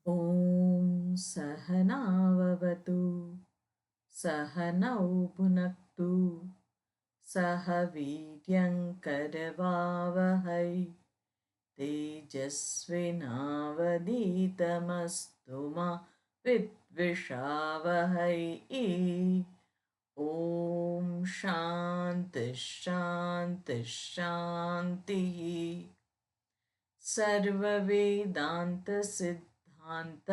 ॐ सहनाववतु सहनौ भुनक्तु सह वीर्यङ्करवावहै तेजस्विनावधीतमस्तु मा विद्विषावहै। ॐ शान्तिः शान्तिः शान्तिः। सर्ववेदान्तसिद्धान्त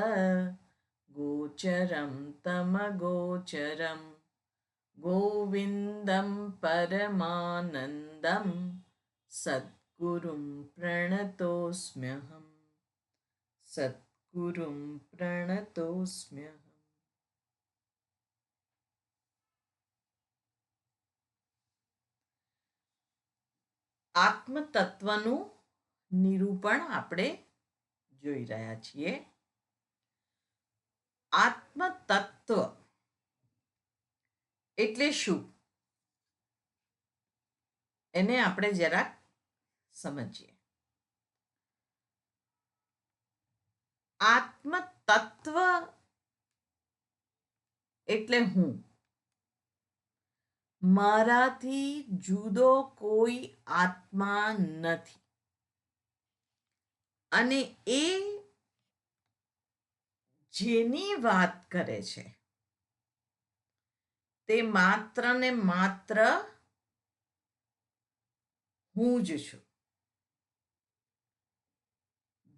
गोचरं तमगोचरं गोविन्दं परमानन्दं सद्गुरुं प्रणतोऽस्म्यहम् सद्गुरुं प्रणतोऽस्म्यहम्। આત્મતત્વનું નિરૂપણ આપણે જોઈ રહ્યા છીએ. આત્મતત્વ એટલે શું એને આપણે જરાક સમજીએ. આત્મતત્વ એટલે હું. મારાથી જુદો કોઈ આત્મા નથી અને એ જેની વાત કરે છે તે માત્ર ને માત્ર હું જ છું.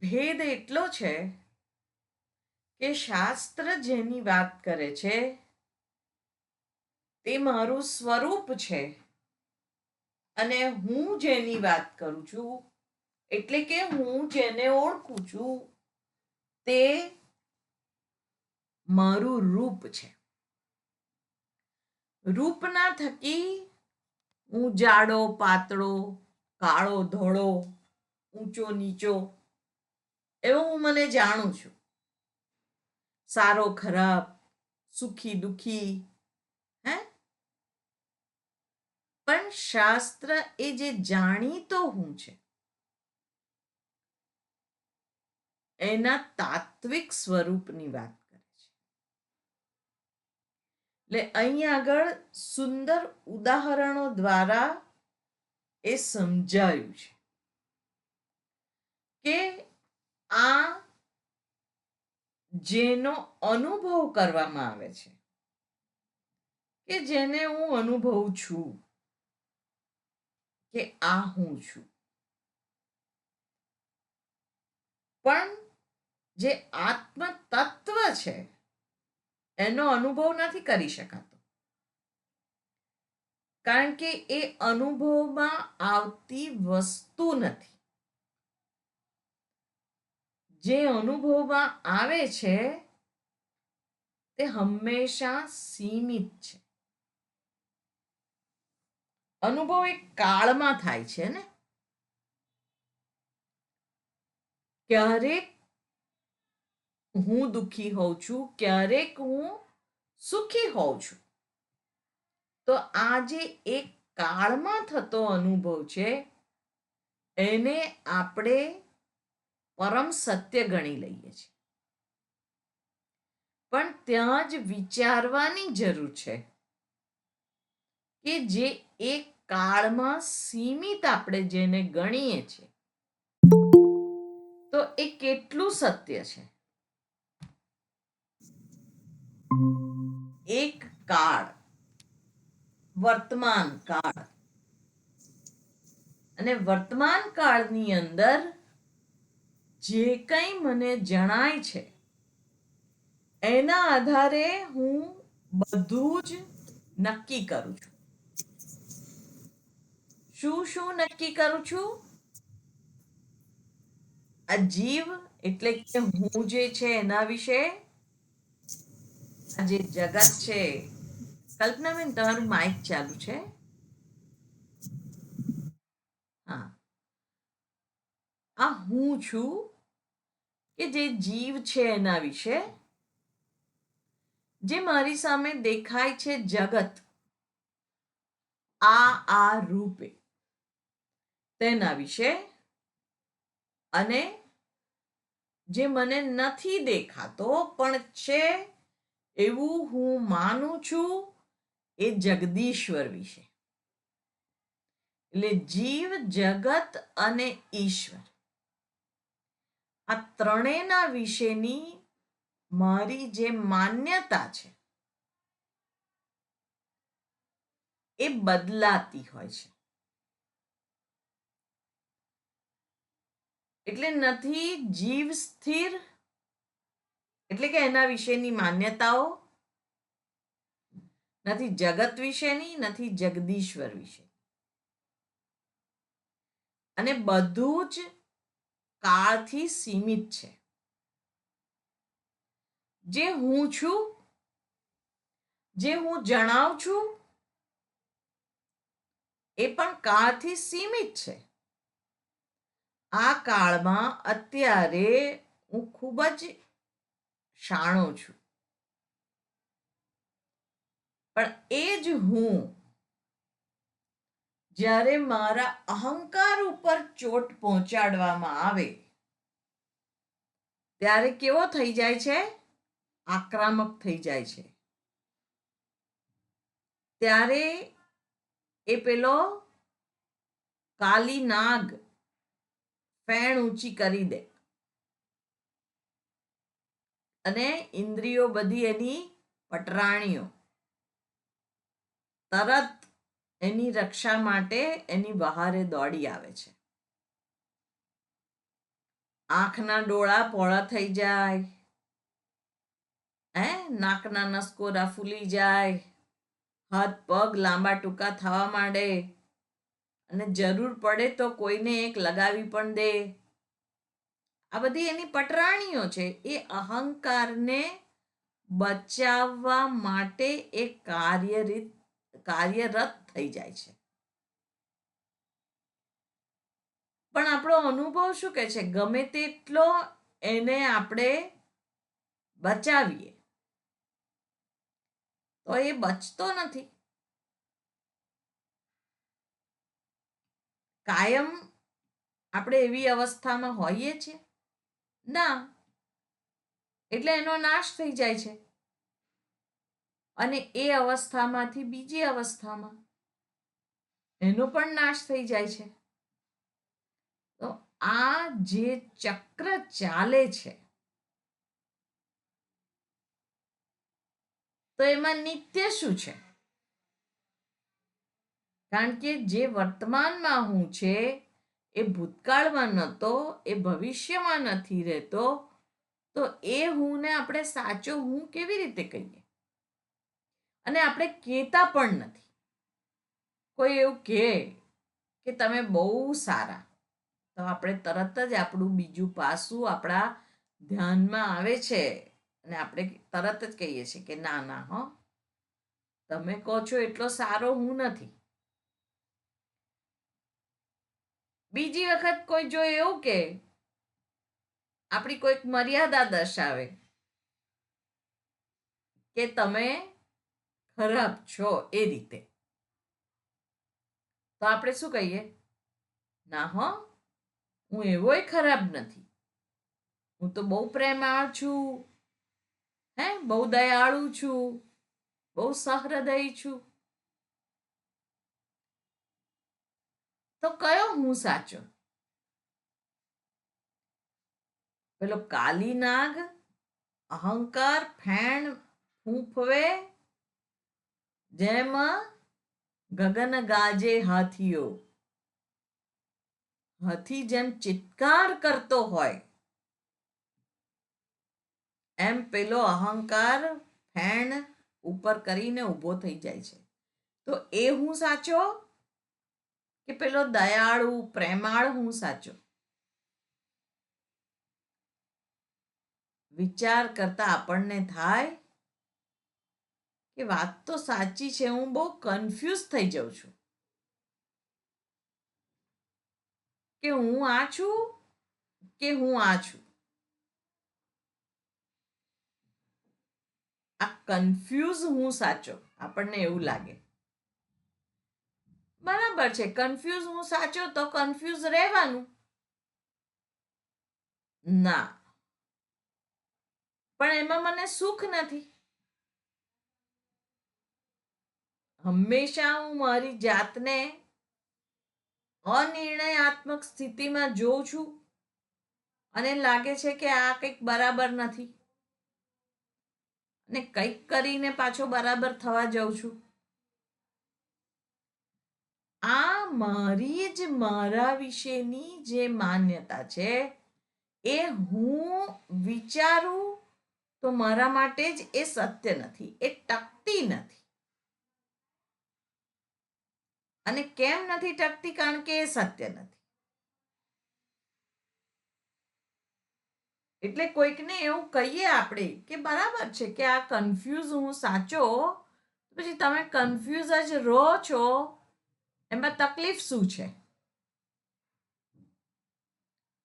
ભેદ એટલો છે કે શાસ્ત્ર જેની વાત કરે છે તે મારું સ્વરૂપ છે અને હું જેની વાત કરું છું એટલે કે હું જેને ઓળખું છું તે મારું રૂપ છે. રૂપના થકી હું જાડો પાતળો કાળો ધોળો ઊંચો નીચો એવો હું મને જાણું છું. સારો ખરાબ સુખી દુખી પણ શાસ્ત્ર એ જે જાણીતો હું છે એના તાત્વિક સ્વરૂપની વાત કરે છે. એટલે અહીં આગળ સુંદર ઉદાહરણો દ્વારા એ સમજાયું છે કે આ જેનો અનુભવ કરવામાં આવે છે કે જેને હું અનુભવું છું કે આ હું છું, પણ જે આત્મ તત્વ છે એનો અનુભવ નથી કરી શકાતો કારણ કે એ અનુભવમાં આવતી વસ્તુ નથી. જે અનુભવમાં આવે છે તે હંમેશા સીમિત છે. અનુભવ એક કાળમાં થાય છે ને. ક્યારેક હું દુઃખી હોઉં છું, ક્યારેક હું સુખી હોઉં છું. તો આ જે એક કાળમાં થતો અનુભવ છે એને આપણે પરમ સત્ય ગણી લઈએ છીએ. પણ ત્યાં જ વિચારવાની જરૂર છે કે જે એક કાળમાં સીમિત આપણે જેને ગણીએ છીએ તો એ કેટલું સત્ય છે. એક કાળ, વર્તમાન કાળ, અને વર્તમાન કાળની અંદર જે કંઈ મને જણાય છે એના આધારે હું બધું જ નક્કી કરું છું. શું શું નક્કી કરું છું? આ જીવ એટલે કે હું જે છે એના વિશે, આ જે જગત છે. કલ્પનાબેન તમારું માઇક ચાલુ છે? હા. આ હું છું કે જે જીવ છે એના વિશે, જે મારી સામે દેખાય છે જગત આ રૂપે તેના વિશે, અને જે મને નથી દેખાતો પણ છે એવું હું માનું છું એ જગદીશ્વર વિશે. એટલે જીવ, જગત અને ઈશ્વર આ ત્રણેયના વિશેની મારી જે માન્યતા છે એ બદલાતી હોય છે. એટલે નથી જીવ સ્થિર, એટલે કે એના વિશેની માન્યતાઓ, નથી જગત વિશેની, નથી જગદીશ્વર વિશે, અને બધું જ કાળથી સીમિત છે. જે હું છું, જે હું જણાવું છું એ પણ કાળથી સીમિત છે. આ કાળમાં અત્યારે હું ખૂબ જ શાણો છું, પણ એ જ હું જ્યારે મારા અહંકાર ઉપર ચોટ પહોંચાડવામાં આવે ત્યારે કેવો થઈ જાય છે? આક્રમક થઈ જાય છે. ત્યારે એ પેલો કાલી નાગ ફેણ ઊંચી કરી દે અને ઇન્દ્રિયો બધી એની પટરાણીઓ તરત એની રક્ષા માટે એની બહારે દોડી આવે છે. આંખના ડોળા પોળા થઈ જાય, નાકના નસકોરા ફૂલી જાય, હાથ પગ લાંબા ટૂંકા થવા માંડે, અને જરૂર પડે તો કોઈને એક લગાવી પણ દે. આ બધી એની પટરાણીઓ છે. એ અહંકારને બચાવવા માટે એ કાર્યરત થઈ જાય છે. પણ આપણો અનુભવ શું કહે છે? ગમે તેટલો એને આપણે બચાવીએ તો એ બચતો નથી. કાયમ આપણે એવી અવસ્થામાં હોઈએ છીએ? ના. એટલે એનો નાશ થઈ જાય છે, અને એ અવસ્થામાંથી બીજી અવસ્થામાં એનો પણ નાશ થઈ જાય છે. તો આ જે ચક્ર ચાલે છે, તો એમાં નિત્ય શું છે? કારણ કે જે વર્તમાનમાં હું છે એ ભૂતકાળમાં નહોતો, એ ભવિષ્યમાં નથી રહેતો, તો એ હુંને આપણે સાચો હું કેવી રીતે કહીએ? અને આપણે કહેતા પણ નથી. કોઈ એવું કહે કે તમે બહુ સારા, તો આપણે તરત જ આપણું બીજું પાસું આપણા ધ્યાનમાં આવે છે અને આપણે તરત જ કહીએ છીએ કે ના ના હો, તમે કહો છો એટલો સારો હું નથી. બીજી વખત કોઈ જો એવું કે આપણી કોઈક મર્યાદા દર્શાવે કે તમે ખરાબ છો એ રીતે, તો આપણે શું કહીએ? ના હો, હું એવોય ખરાબ નથી, હું તો બહુ પ્રેમાળ છું, બહુ દયાળુ છું, બહુ સહૃદય છું. તો કયો હું સાચો? પેલો કાલી નાગ અહંકાર ફેણ ફૂંફવે, જેમ ગગન ગાજે હાથીઓ, હાથી જેમ ચિત્કાર કરતો હોય એમ પેલો અહંકાર ફેણ ઉપર કરીને ઊભો થઈ જાય છે. તો એ હું સાચો કે પેલો દયાળુ પ્રેમાળ હું સાચો? વિચાર કરતા આપણને થાય કે વાત તો સાચી છે, હું બહુ કન્ફ્યુઝ થઈ જાઉં છું કે હું આ છું કે હું આ છું. આ કન્ફ્યુઝ હું સાચો આપણને એવું લાગે. બરાબર છે, કન્ફ્યુઝ હું સાચો તો કન્ફ્યુઝ રહેવાનું. ના, પણ એમાં મને સુખ નથી. હંમેશા હું મારી જાતને અનિર્ણયાત્મક સ્થિતિમાં જોઉં છું અને લાગે છે કે આ કંઈક બરાબર નથી, અને કંઈક કરીને પાછો બરાબર થવા જાઉં છું. આ મારી જ મારા વિશેની જે માન્યતા છે, એ હું વિચારું તો મારા માટે જ એ સત્ય નથી, એ ટકતી નથી. અને કેમ નથી ટકતી? કારણ કે એ સત્ય નથી. એટલે કોઈકને એવું કહીએ આપણે કે બરાબર છે કે આ કન્ફ્યુઝ હું સાચો, પછી તમે કન્ફ્યુઝ જ રહો છો, એમાં તકલીફ શું છે?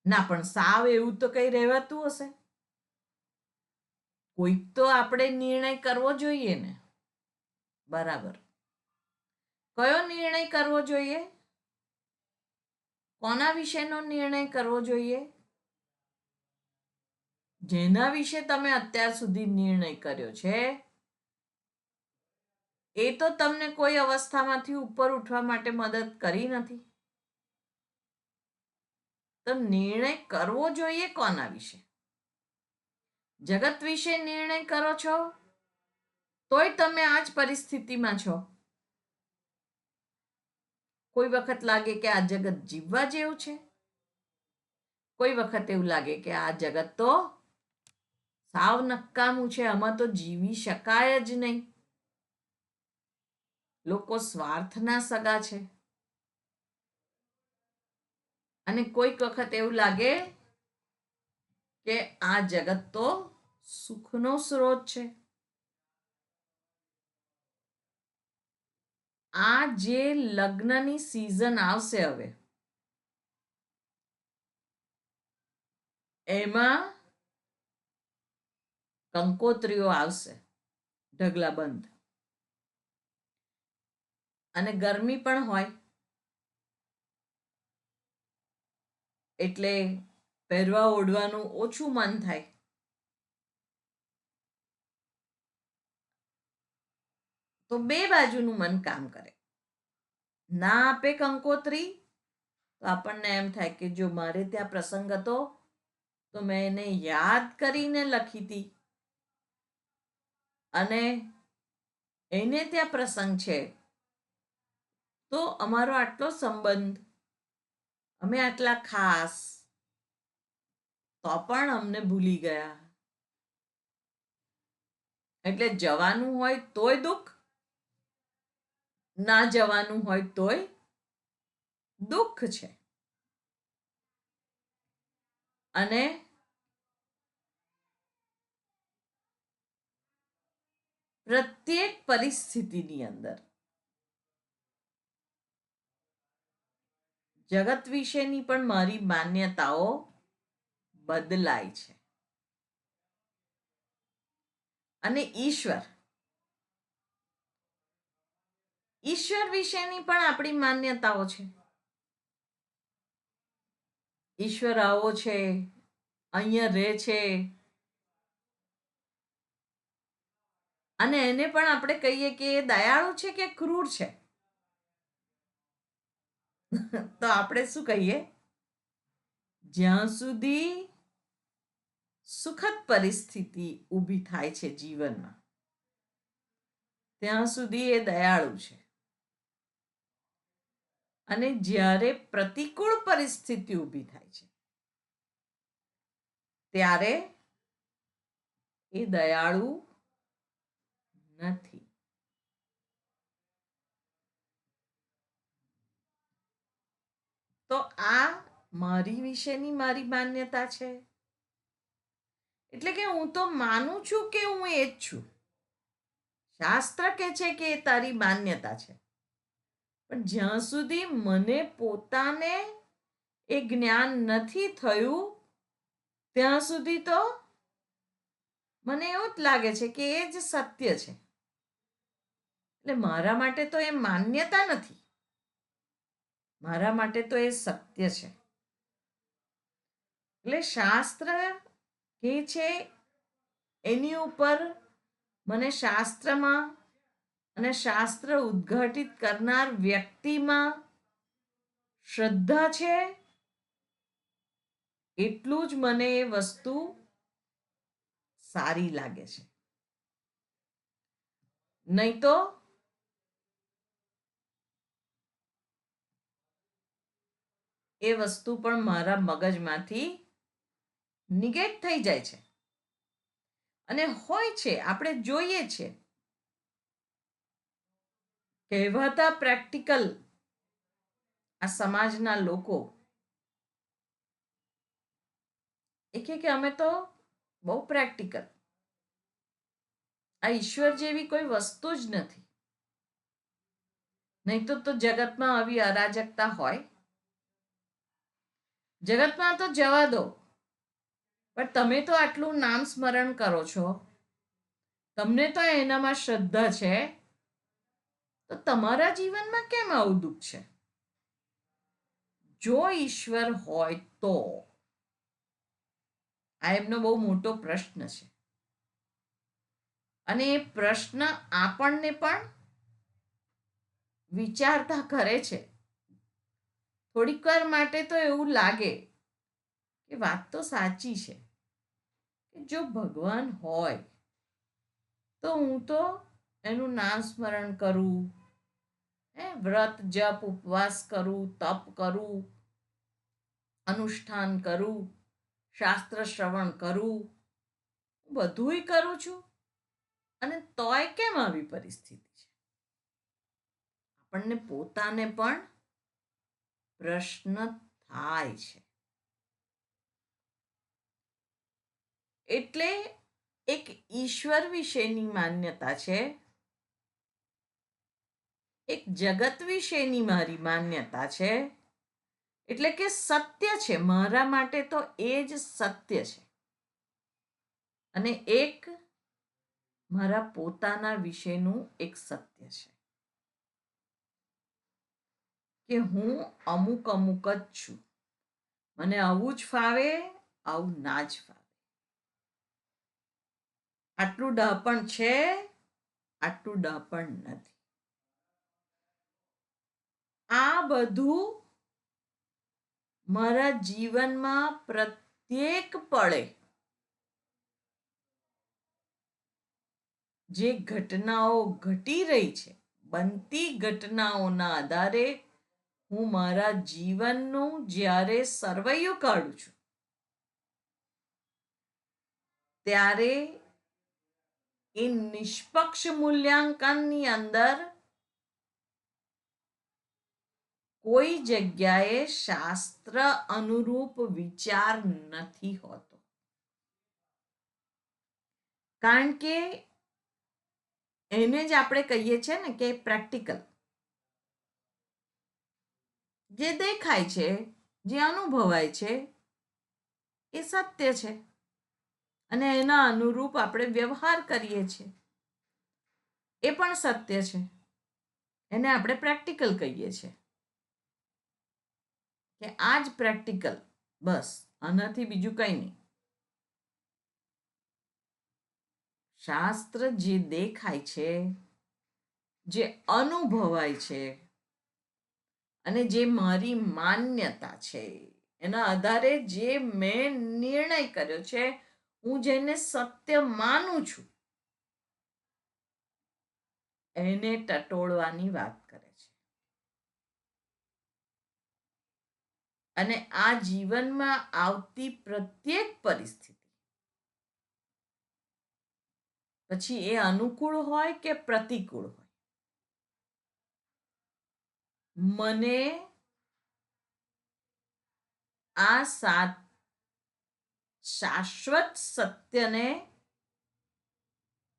ના, પણ સાવ એવું તો કઈ રહેવાતું હશે. કોઈક તો આપણે નિર્ણય કરવો જોઈએ ને. બરાબર. કયો નિર્ણય કરવો જોઈએ? કોના વિશેનો નિર્ણય કરવો જોઈએ? જેના વિશે તમે અત્યાર સુધી નિર્ણય કર્યો છે, એ તો તમને કોઈ અવસ્થામાંથી ઉપર ઉઠવા માટે મદદ કરી નથી. તો નિર્ણય કરવો જોઈએ કોના વિશે? જગત વિશે નિર્ણય કરો છો તોય તમે આ જ પરિસ્થિતિમાં છો. કોઈ વખત લાગે કે આ જગત જીવવા જેવું છે, કોઈ વખત એવું લાગે કે આ જગત તો સાવ નકામું છે, આમાં તો જીવી શકાય જ નહીં, લોકો સ્વાર્થના સગા છે. અને કોઈક વખત એવું લાગે કે આ જગત તો સુખનો સ્ત્રોત છે. આ જે લગ્નની સિઝન આવશે હવે, એમાં કંકોત્રીઓ આવશે, ઢગલા બંધ, અને ગરમી પણ હોય, એટલે પહેરવા ઓઢવાનું ઓછું મન થાય. તો બે બાજુનું મન કામ કરે. ના આપે કંકોત્રી તો આપણને એમ થાય કે જો મારે ત્યાં પ્રસંગ હતો તો મેં એને યાદ કરીને લખી હતી, અને એને ત્યાં પ્રસંગ છે તો અમારો આટલો સંબંધ, અમે આટલા ખાસ, તો પણ અમને ભૂલી ગયા. એટલે જવાનું હોય તોય દુઃખ, ના જવાનું હોય તોય દુઃખ છે. અને પ્રત્યેક પરિસ્થિતિની અંદર જગત વિશેની પણ મારી માન્યતાઓ બદલાય છે. અને ઈશ્વર વિશેની પણ આપણી માન્યતાઓ છે. ઈશ્વર આવો છે, અહીંયા રહે છે, અને એને પણ આપણે કહીએ કે એ દયાળુ છે કે ક્રૂર છે. તો આપણે શું કહીએ? જ્યાં સુધી સુખદ પરિસ્થિતિ ઊભી થાય છે જીવનમાં, ત્યાં સુધી એ દયાળુ છે. અને જ્યારે પ્રતિકૂળ પરિસ્થિતિ ઊભી થાય છે, ત્યારે એ દયાળુ નથી. તો આ મારી વિશેની મારી માન્યતા છે. એટલે કે હું તો માનું છું કે હું એ જ છું. શાસ્ત્ર કહે છે કે એ તારી માન્યતા છે, પણ જ્યાં સુધી મને પોતાને એ જ્ઞાન નથી થયું ત્યાં સુધી તો મને એવું જ લાગે છે કે એ જ સત્ય છે. એટલે મારા માટે તો એ માન્યતા નથી, મારા માટે તો એ સત્ય છે. એટલે શાસ્ત્ર કહે છે એની ઉપર મને શાસ્ત્રમાં અને શાસ્ત્ર ઉદ્ઘાટિત કરનાર વ્યક્તિમાં શ્રદ્ધા છે, એટલું જ મને એ વસ્તુ સારી લાગે છે. નહીં તો એ વસ્તુ પણ મારા મગજમાંથી નિગેટ થઈ જાય છે. અને હોય છે, આપણે જોઈએ છે, કહેવાતા પ્રેક્ટિકલ આ સમાજના લોકો એ કે અમે તો બહુ પ્રેક્ટિકલ, આ ઈશ્વર જેવી કોઈ વસ્તુ જ નથી. નહીં તો જગતમાં આવી અરાજકતા હોય. જગતમાં તો જવા દો, પણ તમે તો આટલું નામ સ્મરણ કરો છો, તમને તો એનામાં શ્રદ્ધા છે, તો તમારા જીવનમાં કેમ આવું દુઃખ છે? જો ઈશ્વર હોય તો આ એમનો બહુ મોટો પ્રશ્ન છે. અને એ પ્રશ્ન આપણને પણ વિચારતા કરે છે. થોડીક વાર માટે તો એવું લાગે કે વાત તો સાચી છે, કે જો ભગવાન હોય તો હું તો એનું નામ સ્મરણ કરું, વ્રત જપ ઉપવાસ કરું, તપ કરું, અનુષ્ઠાન કરું, શાસ્ત્ર શ્રવણ કરું, બધુંય કરું છું, અને તોય કેમ આવી પરિસ્થિતિ છે? આપણને પોતાને પણ પ્રશ્ન થાય છે. એટલે એક ઈશ્વર વિશેની માન્યતા છે, એક જગત વિશેની મારી માન્યતા છે. એટલે કે સત્ય છે, મારા માટે તો એ જ સત્ય છે. અને એક મારા પોતાના વિશેનું એક સત્ય છે કે હું અમુક અમુક જ છું. મને આવું જ ફાવે, આવું ના જ ફાવે. આટલું ડહાપણ છે, આટલું ડહાપણ નથી. આ બધું મારા જીવનમાં પ્રત્યેક પળે જે ઘટનાઓ ઘટી રહી છે, બનતી ઘટનાઓના આધારે હું મારા જીવનનું જ્યારે સરવૈયું કાઢું છું, ત્યારે એ નિષ્પક્ષ મૂલ્યાંકનની અંદર કોઈ જગ્યાએ શાસ્ત્ર અનુરૂપ વિચાર નથી હોતો. કારણ કે એને જ આપણે કહીએ છીએ ને કે પ્રેક્ટિકલ. જે દેખાય છે, જે અનુભવાય છે, એ સત્ય છે, અને એના અનુરૂપ આપણે વ્યવહાર કરીએ છીએ, એ પણ સત્ય છે. એને આપણે પ્રેક્ટિકલ કહીએ છીએ કે આ જ પ્રેક્ટિકલ, બસ, આનાથી બીજું કંઈ નહીં. શાસ્ત્ર જે દેખાય છે, જે અનુભવાય છે, અને જે મારી માન્યતા છે, એના આધારે જે મેં નિર્ણય કર્યો છે, હું જેને સત્ય માનું છું, એને ટટોળવાની વાત કરે છે. અને આ જીવનમાં આવતી પ્રત્યેક પરિસ્થિતિ, પછી એ અનુકૂળ હોય કે પ્રતિકૂળ હોય, મને આ શાશ્વત સત્યને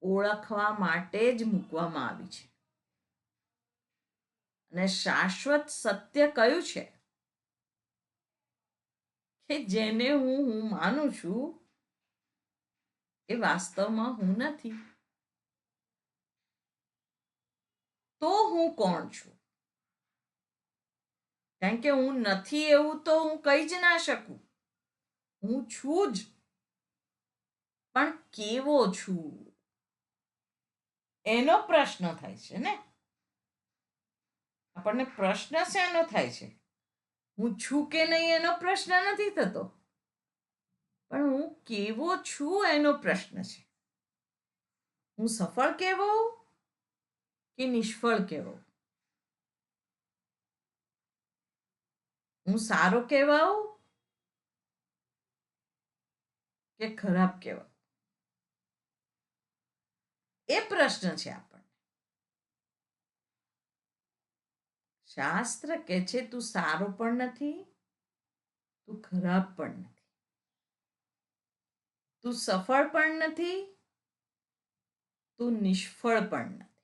ઓળખવા માટે જ મૂકવામાં આવી છે. અને શાશ્વત સત્ય કયું છે? કે જેને હું માનું છું, એ વાસ્તવમાં હું નથી. તો હું કોણ છું? કારણ કે હું નથી એવું તો હું કહી જ ના શકું. હું છું જ. પણ કેવો છું એનો પ્રશ્ન થાય છે ને. આપણને પ્રશ્ન શેનો થાય છે? હું છું કે નહીં એનો પ્રશ્ન નથી થતો, પણ હું કેવો છું એનો પ્રશ્ન છે. હું સફળ કેવો કે નિષ્ફળ કેવો? હું સારો કહેવાઉં કે ખરાબ કહેવાઉં? એ પ્રશ્ન છે આપણને. શાસ્ત્ર કહે છે તું સારો પણ નથી, તું ખરાબ પણ નથી, તું સફળ પણ નથી, તું નિષ્ફળ પણ નથી.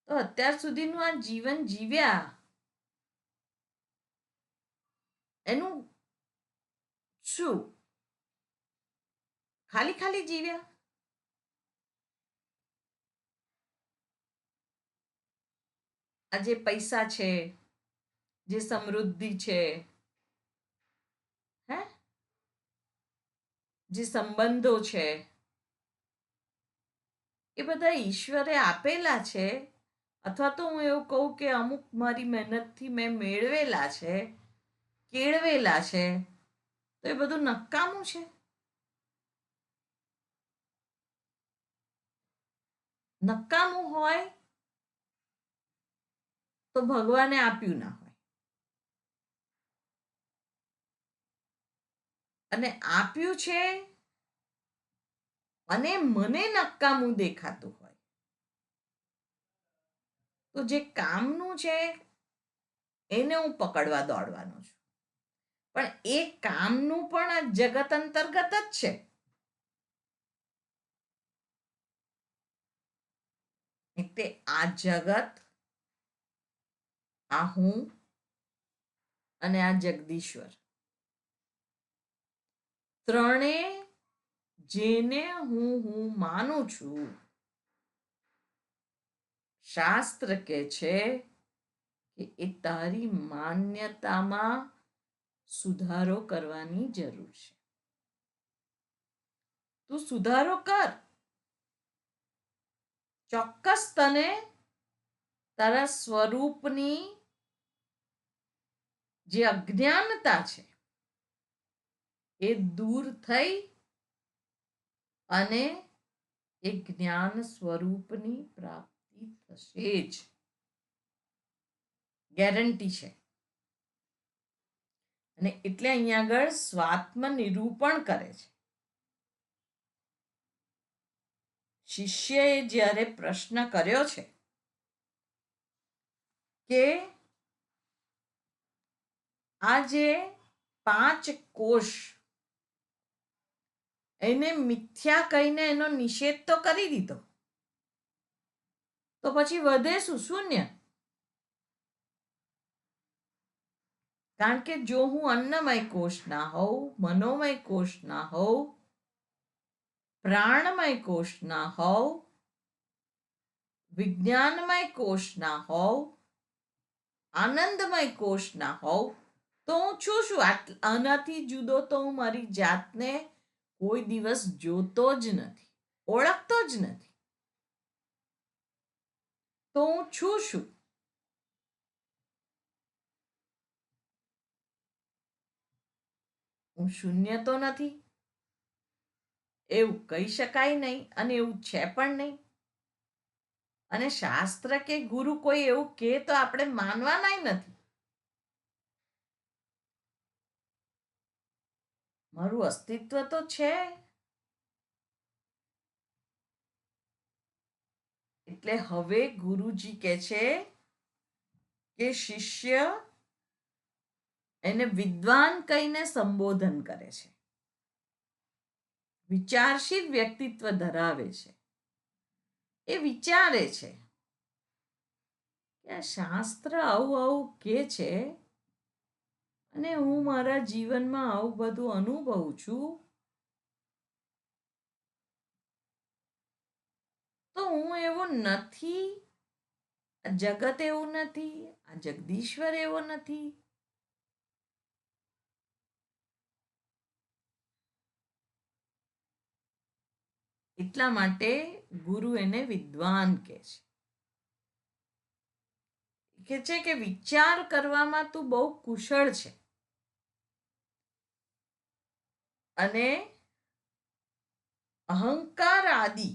તો અત્યાર સુધીનું આ જીવન જીવ્યા એનું શું? ખાલી ખાલી જીવ્યા? આ જે પૈસા છે, જે સમૃદ્ધિ છે, હે, જે સંબંધો છે, એ બધા ઈશ્વરે આપેલા છે, અથવા તો હું એવું કહું કે અમુક મારી મહેનતથી મેં મેળવેલા છે, કેળવેલા છે, તો એ બધું નકામું છે? નકામું હોય તો ભગવાને આપ્યું ના હોય, અને આપ્યું છે અને મને નકામું દેખાતું હોય, તો જે કામનું છે એને હું પકડવા દોડવાનો છું. પણ એ કામનું પણ આ જગત અંતર્ગત જ છે. એટલે આ જગત, આ હું અને આ જગદીશ્વર, ત્રણે જેને હું માનું છું, શાસ્ત્ર કહે છે કે એ તારી માન્યતામાં સુધારો કરવાની જરૂર છે. તું સુધારો કર. ચોક્કસ તને તારા સ્વરૂપની જે અજ્ઞાનતા છે એ દૂર થઈ અને એ જ્ઞાન સ્વરૂપની પ્રાપ્તિ થશે જ. ગેરંટી છે. અને એટલે અહીંયા આગળ સ્વાત્મ નિરૂપણ કરે છે. શિષ્યએ જ્યારે પ્રશ્ન કર્યો છે કે આ જે 5 કોષ એને મિથ્યા કહીને એનો નિષેધ તો કરી દીધો, તો પછી વધે શું? શૂન્ય. કારણ કે જો હું અન્નમય કોષ ના હોઉં, મનોમય કોષ ના હોઉં, પ્રાણમય કોષ ના હોઉં, વિજ્ઞાનમય કોષ ના હોઉં, આનંદમય કોષ ના હોઉં, તો હું છું શું? આનાથી જુદો તો હું મારી જાતને કોઈ દિવસ જોતો જ નથી, ઓળખતો જ નથી. તો હું છું શું? હું શૂન્ય તો નથી, એવું કહી શકાય નહીં, અને એવું છે પણ નહીં. અને શાસ્ત્ર કે ગુરુ કોઈ એવું કહે તો આપણે માનવાના નથી. મારું અસ્તિત્વ તો છે. એટલે હવે ગુરુજી કહે છે કે શિષ્ય એને વિદ્વાન કહીને સંબોધન કરે છે, વિચારશીલ વ્યક્તિત્વ ધરાવે છે. એ વિચારે છે કે આ શાસ્ત્ર આવું આવું કે છે અને હું મારા જીવનમાં આવું બધું અનુભવું છું, તો હું એવું નથી, આ જગત એવું નથી, આ જગદીશ્વર એવો નથી. એટલા માટે ગુરુ એને વિદ્વાન કહે છે કે વિચાર કરવામાં તું બહુ કુશળ છે અને અહંકાર આદિ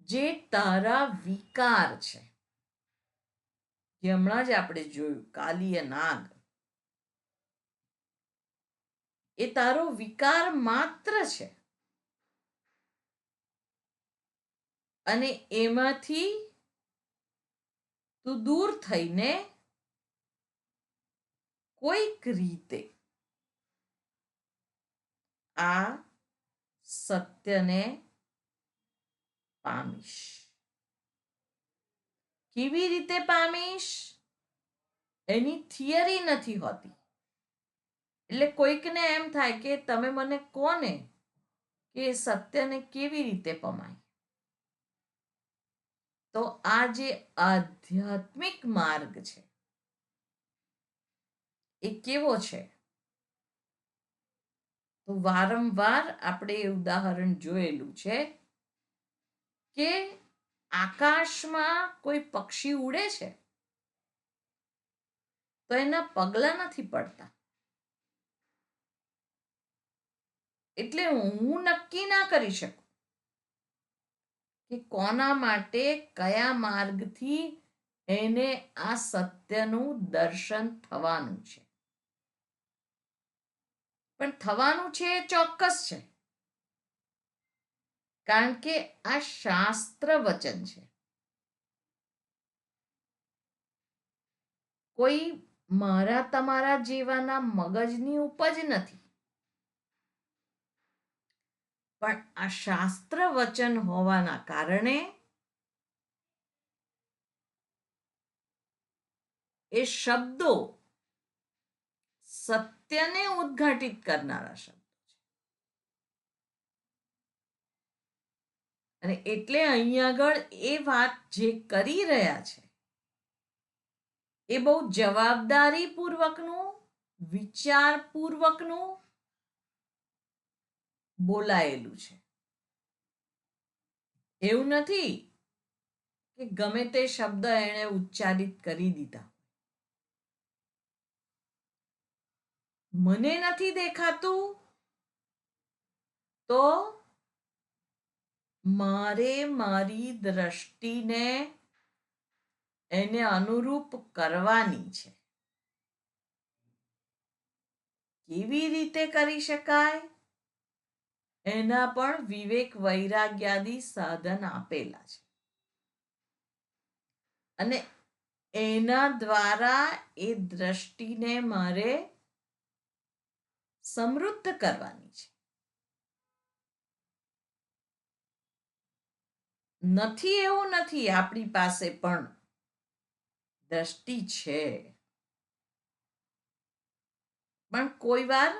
જે તારા વિકાર છે, જે હમણાં જ આપણે જોયું કાલીય નાગ, એ તારો વિકાર માત્ર છે અને એમાંથી તું દૂર થઈને કોઈક રીતે આ સત્યને પામીશ. કેવી રીતે પામીશ એની થિયરી નથી હોતી. એટલે કોઈકને એમ થાય કે તમે મને કોને કે સત્યને કેવી રીતે પમાય. તો આ જે આધ્યાત્મિક માર્ગ છે એ કેવો છે? તો વારંવાર આપણે એ ઉદાહરણ જોયેલું છે કે આકાશમાં કોઈ પક્ષી ઉડે છે તો એના પગલા નથી પડતા. એટલે હું નક્કી ના કરી શકું કે કોના માટે કયા માર્ગથી એને આ સત્યનું દર્શન થવાનું છે. પણ થવાનું છે એ ચોક્કસ છે, કારણ કે આ શાસ્ત્ર વચન છે. કોઈ મારા તમારા જેવાના મગજની ઉપજ નથી, પણ આ શાસ્ત્ર વચન હોવાના કારણે એ શબ્દો સત્યને ઉદ્ઘાટિત કરનારા શબ્દો છે. અને એટલે અહીં આગળ એ વાત જે કરી રહ્યા છે એ બહુ જવાબદારીપૂર્વકનું, વિચારપૂર્વકનું બોલાયેલું છે. એવું નથી કે ગમે તે શબ્દ એણે ઉચ્ચારિત કરી દીધા. મને નથી દેખાતું તો મારે મારી દ્રષ્ટિને એને અનુરૂપ કરવાની છે. કેવી રીતે કરી શકાય એના પણ વિવેક વૈરાગ્યાદી સાધન આપેલા છે અને એના દ્વારા એ દ્રષ્ટિને મારે સમૃદ્ધ કરવાની છે. નથી એવું નથી, આપણી પાસે પણ દ્રષ્ટિ છે, પણ કોઈ વાર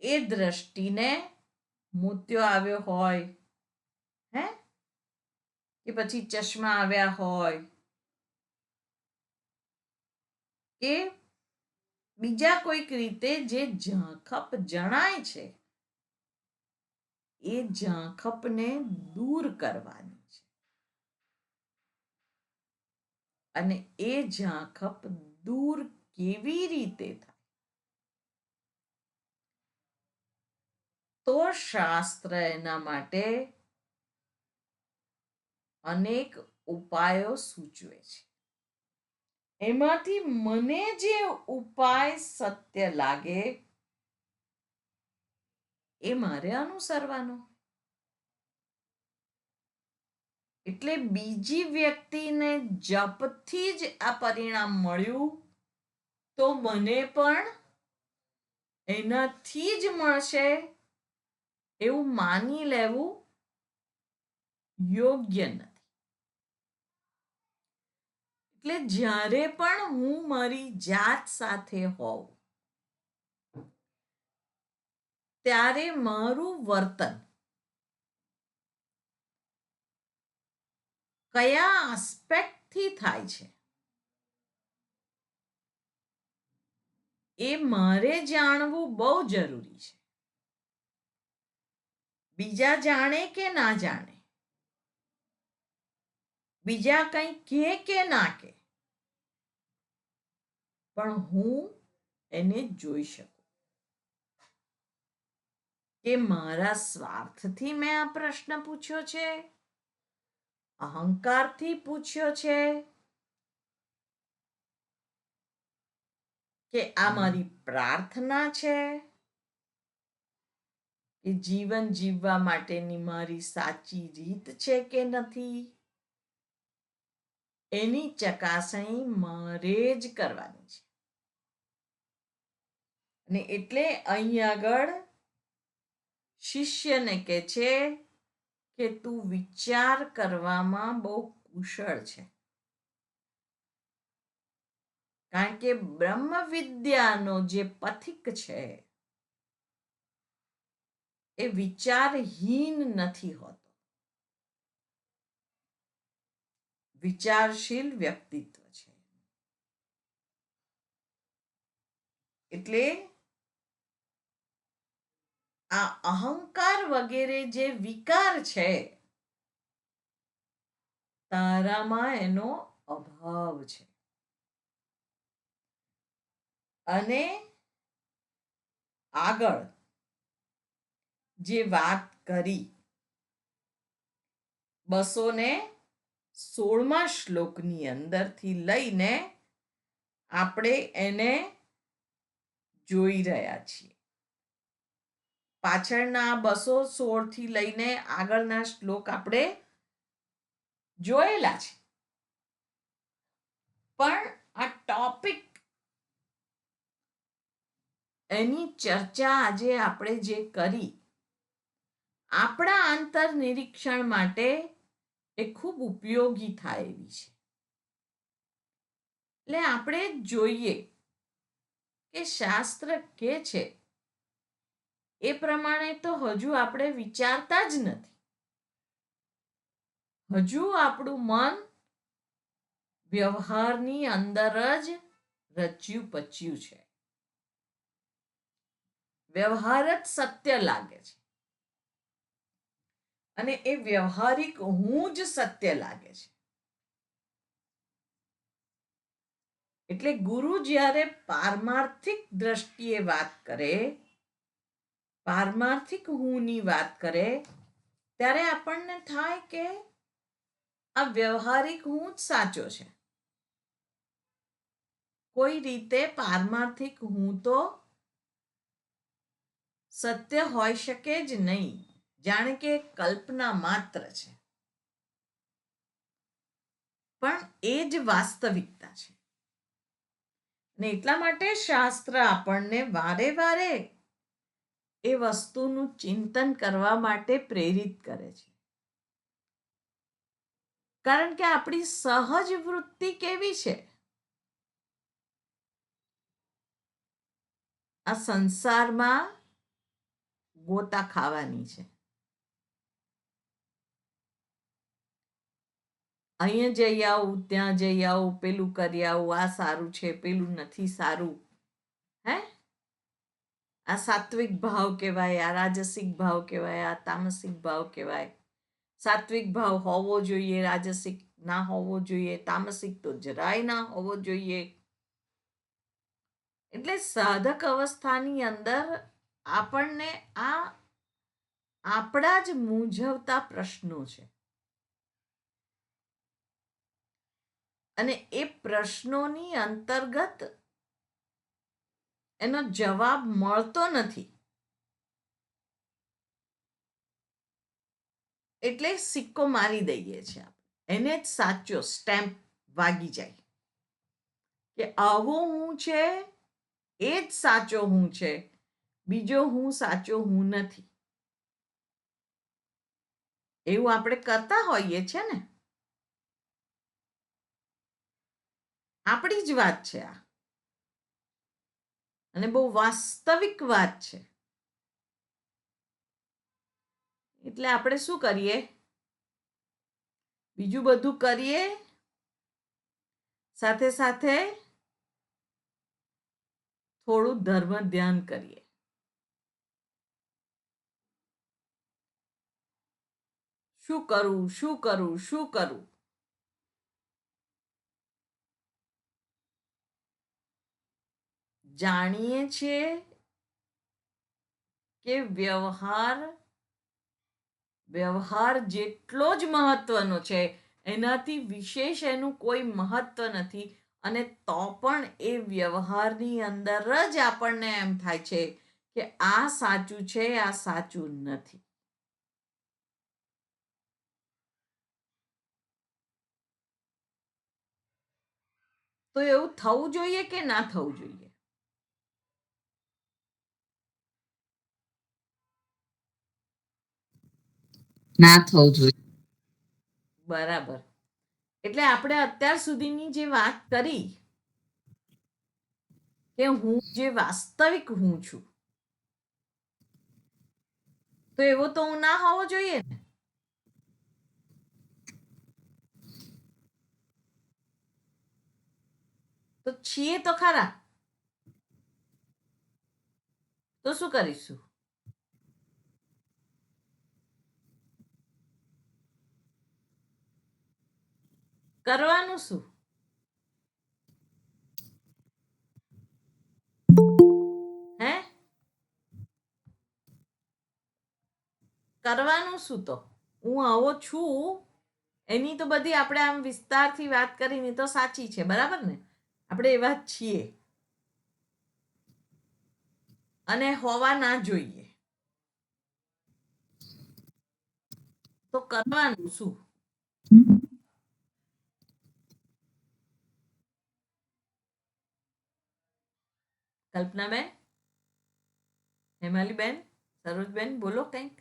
એ દ્રષ્ટિને મોતિયો આવ્યો હોય, હે, કે પછી ચશ્મા આવ્યા હોય કે બીજા કોઈક રીતે જે ઝાંખપ જણાય છે એ ઝાંખપને દૂર કરવાની છે. અને એ ઝાંખપ દૂર કેવી રીતે થાય? તો શાસ્ત્ર એના માટે અનેક ઉપાયો સૂચવે છે. એમાંથી મને જે ઉપાય સત્ય લાગે એ મારે અનુસરવાનો. એટલે બીજી વ્યક્તિને જપથી જ આ પરિણામ મળ્યું તો મને પણ એનાથી જ મળશે એવું માની લેવું યોગ્ય નથી. એટલે જ્યારે પણ હું મારી જાત સાથે હોઉં ત્યારે મારું વર્તન કયા આસ્પેક્ટથી થાય છે એ મારે જાણવું બહુ જરૂરી છે. બીજા જાણે કે ના જાણે, બીજા કંઈ કહે કે ના કહે, પણ હું એને જોઈ શકું કે મારા સ્વાર્થથી મેં આ પ્રશ્ન પૂછ્યો છે, અહંકારથી પૂછ્યો છે, કે આ મારી પ્રાર્થના છે, કે જીવન જીવવા માટેની મારી સાચી રીત છે કે નથી, એની ચકાસણી મારે જ કરવાની છે. અને એટલે અહીં આગળ શિષ્યને કહે છે કે તું વિચાર કરવામાં બહુ કુશળ છે, કારણ કે બ્રહ્મ વિદ્યાનો જે પથિક છે એ વિચારહીન નથી હોતો, વિચારશીલ વ્યક્તિત્વ છે. એટલે આ અહંકાર વગેરે જે વિકાર છે તારામાં એનો અભાવ છે. અને આગળ જે વાત કરી 216મા શ્લોકની અંદરથી લઈને આપણે એને જોઈ રહ્યા છીએ. પાછળના 216 થી લઈને આગળના શ્લોક આપણે જોયેલા છે, પણ આ ટોપિક એની ચર્ચા આજે આપણે જે કરી આપણા આંતર નિરીક્ષણ માટે એ ખૂબ ઉપયોગી થાય એવી છે. એટલે આપણે જોઈએ કે શાસ્ત્ર કે છે એ પ્રમાણે તો હજુ આપણે વિચારતા જ નથી. હજુ આપણું મન વ્યવહારની અંદર જ રચ્યું પચ્યું છે. વ્યવહાર જ સત્ય લાગે છે અને એ વ્યવહારિક હું જ સત્ય લાગે છે. એટલે ગુરુ જ્યારે પારમાર્થિક દ્રષ્ટિએ વાત કરે, પારમાર્થિક હુંની વાત કરે, ત્યારે આપણને થાય કે આ વ્યવહારિક હું જ સાચો છે. કોઈ રીતે પારમાર્થિક હું તો સત્ય હોઈ શકે જ નહીં, જાણે કે કલ્પના માત્ર છે, પણ એ જ વાસ્તવિકતા છે. ને એટલા માટે શાસ્ત્ર આપણને વારે વારે એ વસ્તુનું ચિંતન કરવા માટે પ્રેરિત કરે છે, કારણ કે આપણી સહજ વૃત્તિ કેવી છે? આ સંસારમાં ગોતા ખાવાની છે. અહીંયા જઈ આવું, ત્યાં જઈ આવું, પેલું કરી આવું, આ સારું છે, પેલું નથી સારું. હે, આ સાત્વિક ભાવ કહેવાય, આ રાજસિક ભાવ કહેવાય, આ તામસિક ભાવ કહેવાય. સાત્વિક ભાવ હોવો જોઈએ, રાજસિક ના હોવો જોઈએ, તામસિક તો જરાય ના હોવો જોઈએ. એટલે સાધક અવસ્થાની અંદર આપણને આ આપણા જ મૂંઝવતા પ્રશ્નો છે, અને એ પ્રશ્નોની અંતર્ગત એનો જવાબ મળતો નથી. એટલે સિક્કો મારી દઈએ છીએ, એને જ સાચો સ્ટેમ્પ વાગી જાય કે આવો હું છે એ જ સાચો હું છે, બીજો હું સાચો હું નથી. એવું આપણે કરતા હોઈએ છે ને. આપણી જ વાત છે આ, અને બહુ વાસ્તવિક વાત છે. એટલે આપણે શું કરીએ? બીજું બધું કરીએ, સાથે સાથે થોડું ધર્મ ધ્યાન કરીએ. શું કરું, શું કરું, શું કરું? જાણીએ છીએ કે વ્યવહાર જેટલો જ મહત્વનો છે, એનાથી વિશેષ એનું કોઈ મહત્વ નથી. અને તો પણ એ વ્યવહારની અંદર જ આપણને એમ થાય છે કે આ સાચું છે, આ સાચું નથી. તો એવું થવું જોઈએ કે ના થવું જોઈએ? ના થવું જોઈએ. બરાબર. એટલે આપણે અત્યાર સુધીની જે વાત કરી કે હું જે વાસ્તવિક હું છું, તો એવો તો હું ના હોવો જોઈએ ને. તો છીએ તો ખરા, તો શું કરીશું? કરવાનું શું? હે, કરવાનું શું? તો હું આવો છું એની તો બધી આપણે આમ વિસ્તારથી વાત કરીને તો સાચી છે, બરાબર ને? આપણે એવા જ છીએ અને હોવા ના જોઈએ. તો કરવાનું શું? કલ્પનાબેન, હેમાલીબેન, સરોજબેન, બોલો કંઈક.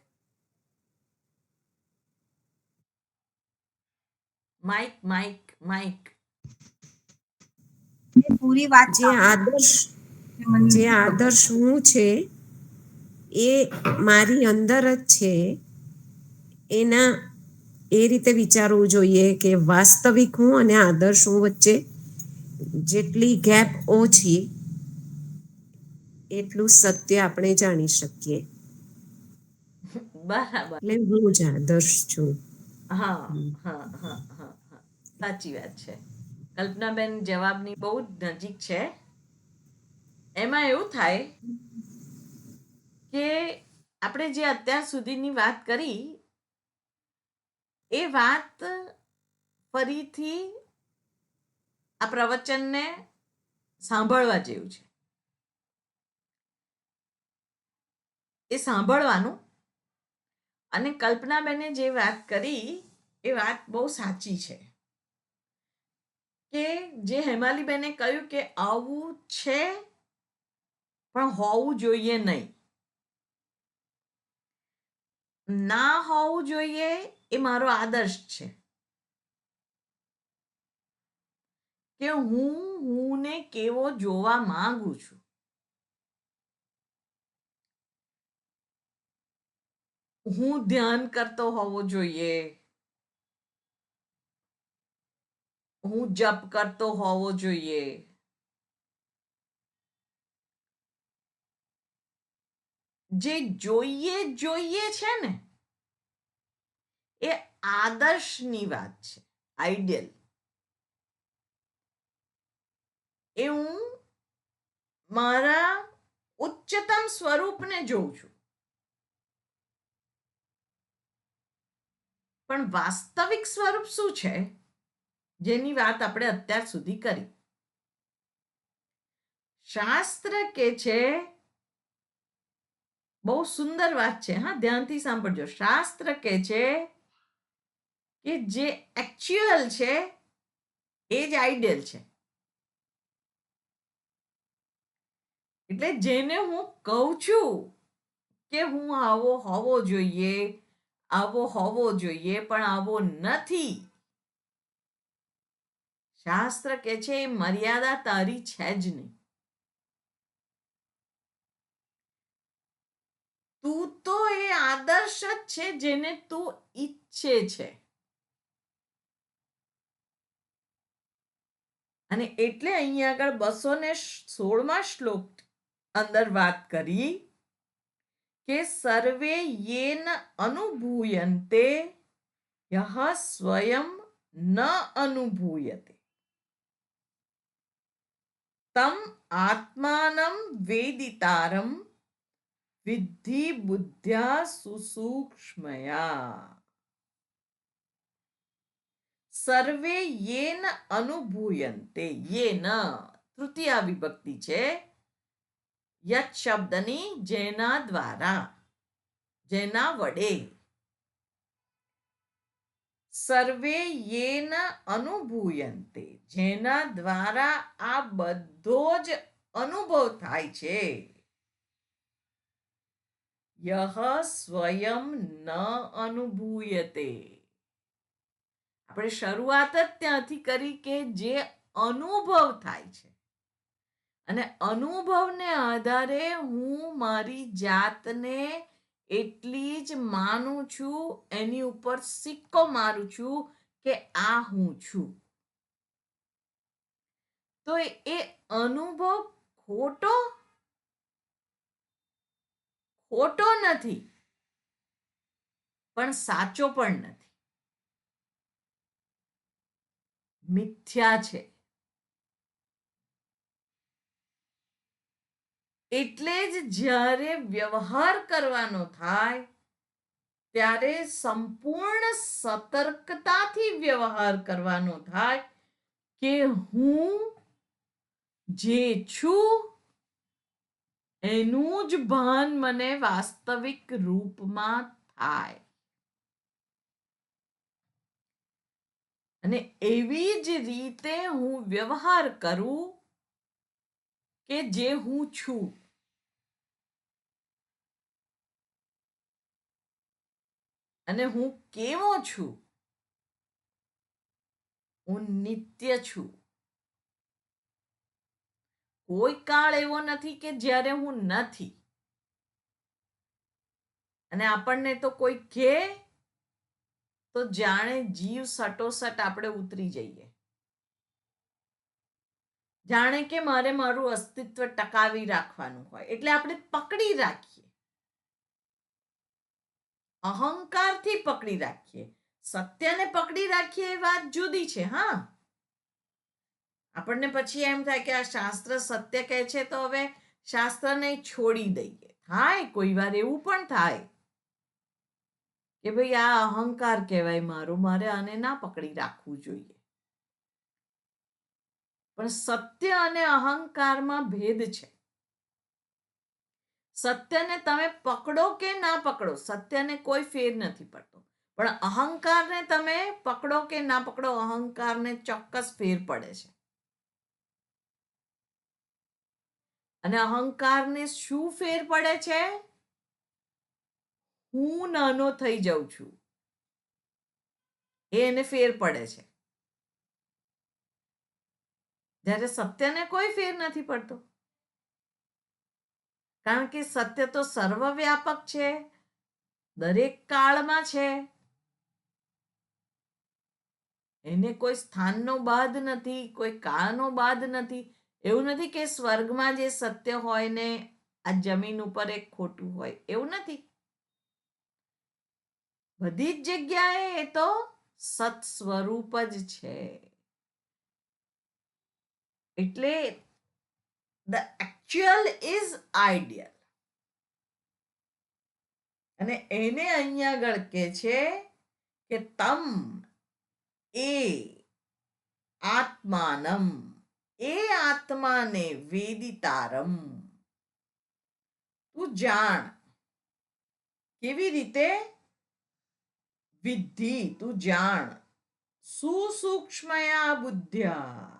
Mike, Mike, Mike. પૂરી વાત જે આદર્શ હું છે એ મારી અંદર જ છે. એના એ રીતે વિચારવું જોઈએ કે વાસ્તવિક હું અને આદર્શ હું વચ્ચે જેટલી ગેપ ઓછી એટલું સત્ય આપણે જાણી શકીએ. બરાબર. એટલે હું જ આદર્શ છું. હા, હા, હા, હા, હા, સાચી વાત છે. કલ્પનાબેન જવાબની બહુ જ નજીક છે. એમાં એવું થાય કે આપણે જે અત્યાર સુધીની વાત કરી એ વાત ફરીથી આ પ્રવચનને સાંભળવા જેવું છે. એ સાંભળવાનું. અને કલ્પનાબેને જે વાત કરી એ વાત બહુ સાચી છે કે જે હેમાલીબેને કહ્યું કે આવું છે પણ હોવું જોઈએ નહીં. ના હોવું જોઈએ એ મારો આદર્શ છે કે હું કેવો જોવા માંગુ છું. હું ધ્યાન કરતો હોવો જોઈએ, હું જપ કરતો હોવો જોઈએ, જે જોઈએ છે ને એ આદર્શની વાત છે, આઈડિયલ. એ હું મારા ઉચ્ચતમ સ્વરૂપને જોઉં છું. પણ વાસ્તવિક સ્વરૂપ શું છે જેની વાત આપણે અત્યાર સુધી કરી? શાસ્ત્ર કે છે, બહુ સુંદર વાત છે, હા, ધ્યાનથી સાંભળજો. શાસ્ત્ર કે છે કે જે એકચ્યુઅલ છે એ જ આઈડિયલ છે. એટલે જેને હું કહું છું કે હું આવો હોવો જોઈએ, આવો હોવો જોઈએ, પણ આવો નથી, શાસ્ત્ર કે છે એ મર્યાદા તારી છે જ નહીં. તું તો એ આદર્શ જ છે જેને તું ઈચ્છે છે. અને એટલે અહીંયા આગળ 216માં શ્લોક અંદર વાત કરી કે સર્વે યેન અનુભૂયન્તે યહ સ્વયં ન અનુભૂયતે તમ આત્માનમ વેદિતારમ વિદ્ધિ બુદ્ધ્યા સુસૂક્ષ્મયા. સર્વે યેન અનુભૂયન્તે, યેન તૃતીયા વિભક્તિ છે, યત શબ્દની જેના દ્વારા, જેના વડે. સર્વે યેન અનુભૂયન્તે, જેના દ્વારા આ બધો જ અનુભવ થાય છે. યહ સ્વયં ન અનુભૂયતે. આપણે શરૂઆત જ ત્યાંથી કરી કે જે અનુભવ થાય છે, અને અનુભવને આધારે હું મારી જાતને એટલી જ માનું છું, એની ઉપર સિક્કો મારું છું કે આ હું છું. તો એ અનુભવ ખોટો ખોટો નથી, પણ સાચો પણ નથી, મિથ્યા છે. એટલે જ જ્યારે વ્યવહાર કરવાનો થાય ત્યારે સંપૂર્ણ સતર્કતાથી વ્યવહાર કરવાનો થાય કે હું જે છું એનું જ ભાન મને વાસ્તવિક રૂપમાં થાય. અને એવી જ રીતે હું વ્યવહાર કરું કે જે હું છું. અને હું કેવો છું? હું નિત્ય છું. કોઈ કાળ એવો નથી કે જ્યારે હું નથી. અને આપણને તો કોઈ કહે તો જાણે જીવ સટોસટ આપણે ઉતરી જઈએ, જાણે કે મારે મારું અસ્તિત્વ ટકાવી રાખવાનું હોય એટલે આપણે પકડી રાખીએ, અહંકારથી પકડી રાખીએ. સત્યને પકડી રાખીએ એ વાત જુદી છે. હા, આપણને પછી એમ થાય કે આ શાસ્ત્ર સત્ય કહે છે તો હવે શાસ્ત્રને છોડી દઈએ. થાય, કોઈ વાર એવું પણ થાય કે ભાઈ આ અહંકાર કહેવાય મારો, મારે આને ના પકડી રાખવું જોઈએ. પણ સત્ય અને અહંકારમાં ભેદ છે. સત્યને તમે પકડો કે ના પકડો, સત્યને કોઈ ફેર નથી પડતો. પણ અહંકારને તમે પકડો કે ના પકડો, અહંકારને ચોક્કસ ફેર પડે છે. અને અહંકારને શું ફેર પડે છે? હું નાનો થઈ જાઉં છું, એને ફેર પડે છે. જ્યારે સત્યને કોઈ ફેર નથી પડતો, કારણ કે સત્ય તો સર્વવ્યાપક છે, દરેક કાળમાં છે. એને કોઈ સ્થાનનો બાદ નથી, કોઈ કાળનો બાદ નથી. એવું નથી કે સ્વર્ગમાં જે સત્ય હોય ને આ જમીન ઉપર એક ખોટું હોય, એવું નથી. બધી જ જગ્યાએ એ તો સત સ્વરૂપ જ છે. એટલે the actual is ideal. અને એને અહીંયા આગળ કહે છે કે તમ એ આત્માનમ, એ આત્માને વેદિતારમ, તું જાણ. કેવી રીતે? વિદ્ધિ, તું જાણ. સુસૂક્ષ્મયા બુદ્ધ્યા,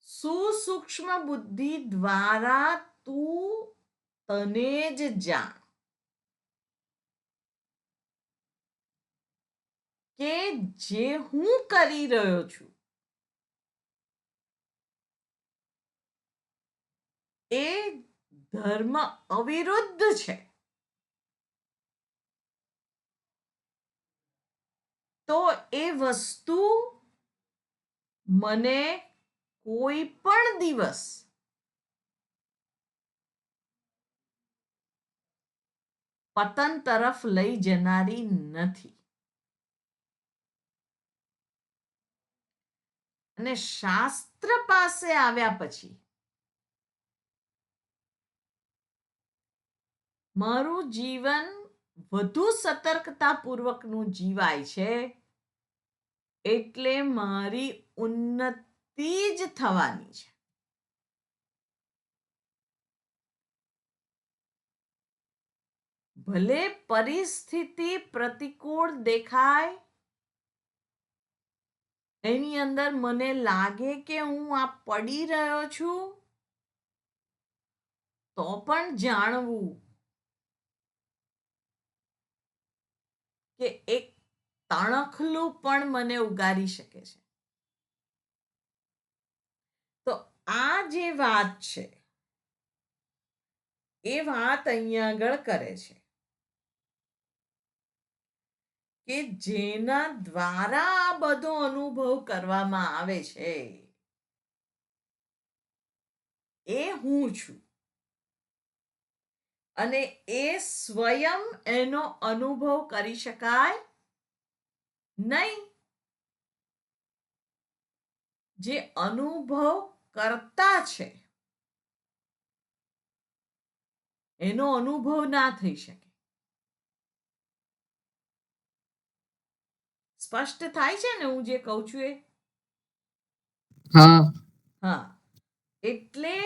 સુસૂક્ષ્મ બુદ્ધિ દ્વારા તું તને જ જાણ કે જે હું કરી રહ્યો છું એ ધર્મ અવિરુદ્ધ છે. તો એ વસ્તુ મને કોઈ પણ દિવસ પતન તરફ લઈ જનારી નથી. અને શાસ્ત્ર પાસે આવ્યા પછી મારું જીવન વધુ સતર્કતાપૂર્વકનું જીવાય છે, એટલે મારી ઉન્નતિ જ થવાની છે. ભલે પરિસ્થિતિ પ્રતિકૂળ દેખાય, એની અંદર મને લાગે કે હું આ પડી રહ્યો છું, તો પણ જાણવું કે એક તણખલું પણ મને ઉગારી શકે છે. તો આ જે વાત છે એ વાત અહીંયા આગળ કરે છે કે જેના દ્વારા આ બધો અનુભવ કરવામાં આવે છે એ હું છું. અને એ સ્વયં એનો અનુભવ કરી શકાય નહીં. જે અનુભવ કરતા છે એનો અનુભવ ના થઈ શકે. સ્પષ્ટ થાય છે ને હું જે કહું છું એ? હા, એટલે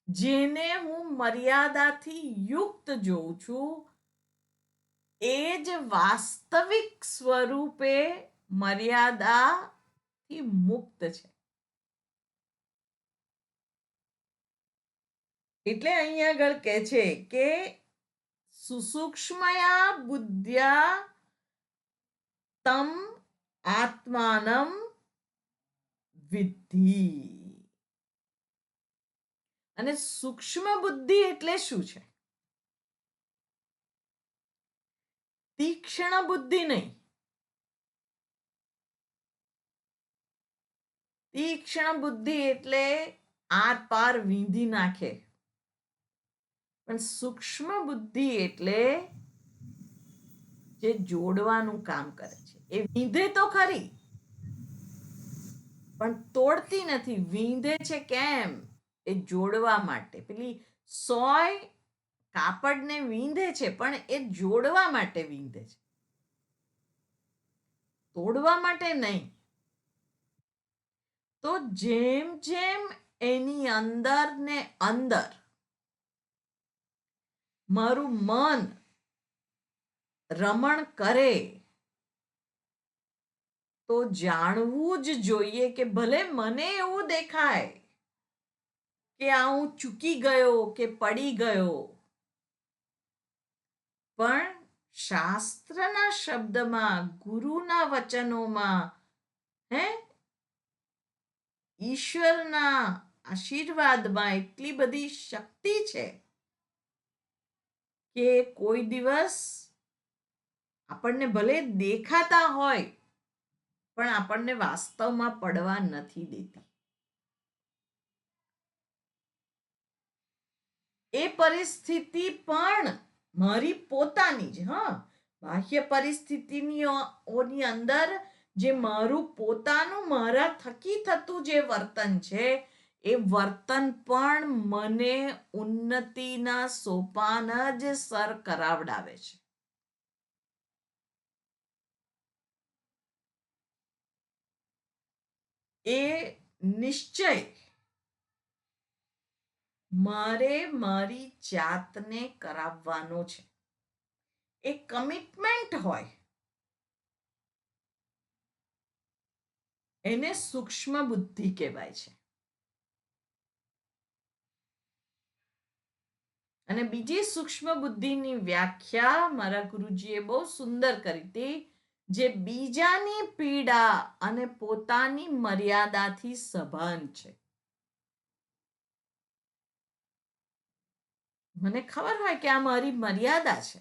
જેને હું મર્યાદાથી યુક્ત જોઉં છું એ જ વાસ્તવિક સ્વરૂપે મર્યાદાથી મુક્ત છે. એટલે અહીંયા આગળ કહે છે કે સુસૂક્ષ્મયા બુદ્ધ્યા તમ આત્માનમ વિદ્ધિ. અને સૂક્ષ્મ બુદ્ધિ એટલે શું છે? તીક્ષ્ણ બુદ્ધિ નહીં. તીક્ષ્ણ બુદ્ધિ એટલે આર પાર વીંધી નાખે, પણ સૂક્ષ્મ બુદ્ધિ એટલે જે જોડવાનું કામ કરે છે. એ વીંધે તો ખરી પણ તોડતી નથી. વીંધે છે કેમ? એ જોડવા માટે. પેલી સોય કાપડને વીંધે છે પણ એ જોડવા માટે વીંધે છે, તોડવા માટે નહીં. તો જેમ જેમ એની અંદર ને અંદર મારું મન રમણ કરે તો જાણવું જ જોઈએ કે ભલે મને એવું દેખાય કે આ હું ચૂકી ગયો કે પડી ગયો, પણ શાસ્ત્રના શબ્દમાં, ગુરુના વચનોમાં, ઈશ્વરના આશીર્વાદમાં એટલી બધી શક્તિ છે કે કોઈ દિવસ આપણને ભલે દેખાતા હોય પણ આપણને વાસ્તવમાં પડવા નથી દેતી. એ પરિસ્થિતિ પણ મારી પોતાની જ, બાહ્ય પરિસ્થિતિની અંદર જે મારું પોતાનું મારા થકી થતું જે વર્તન છે એ વર્તન પણ મને ઉન્નતિના સોપાન જ સર કરાવડાવે છે. એ નિશ્ચય મારે મારી જાતને કરાવવાનો છે. એ કમિટમેન્ટ હોય એને સૂક્ષ્મ બુદ્ધિ કહેવાય છે. અને બીજી સૂક્ષ્મ બુદ્ધિની વ્યાખ્યા મારા ગુરુજીએ બહુ સુંદર કરી હતી, જે બીજાની પીડા અને પોતાની મર્યાદાથી સભાન છે. મને ખબર હોય કે આ મારી મર્યાદા છે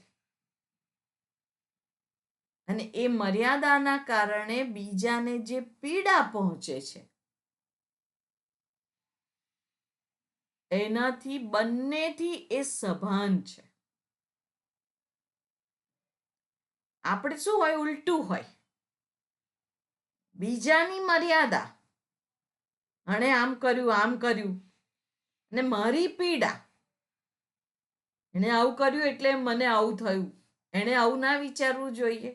અને એ મર્યાદાના કારણે બીજાને જે પીડા પહોંચે છે એનાથી બંનેથી એ સભાન છે. આપણે શું હોય, ઉલટું હોય. બીજાની મર્યાદા, અને આમ કર્યું, અને મારી પીડા, એને આવું કર્યું એટલે મને આવું થયું, એને આવું ના વિચારવું જોઈએ.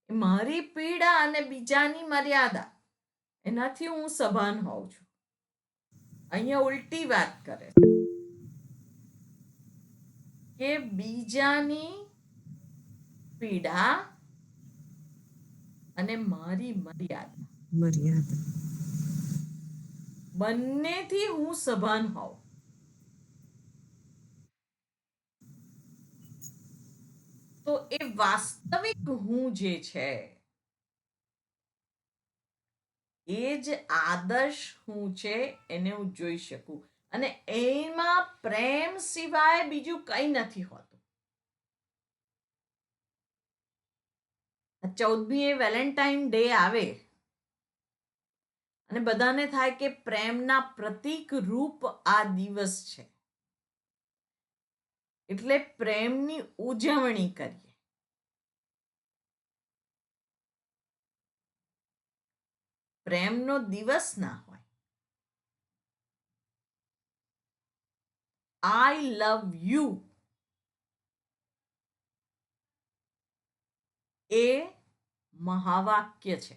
મારી પીડા અને બીજાની મર્યાદા, એનાથી હું સભાન હોઉં છું. અહીંયા ઉલટી વાત કરે કે બીજાની પીડા અને મારી મર્યાદા બંનેથી હું સભાન હોઉં. તો એ વાસ્તવિક હું જે છે, એ જ આદર્શ હું છે, એને હું જોઈ શકું. અને એમાં પ્રેમ સિવાય બીજું કંઈ નથી હોતું. 14મી વેલેન્ટાઇન ડે આવે અને બધાને થાય કે પ્રેમના પ્રતીક રૂપ આ દિવસ છે, એટલે પ્રેમની ઉજવણી કરીએ. પ્રેમનો દિવસ ના હોય. આઈ લવ યુ એ મહાવાક્ય છે.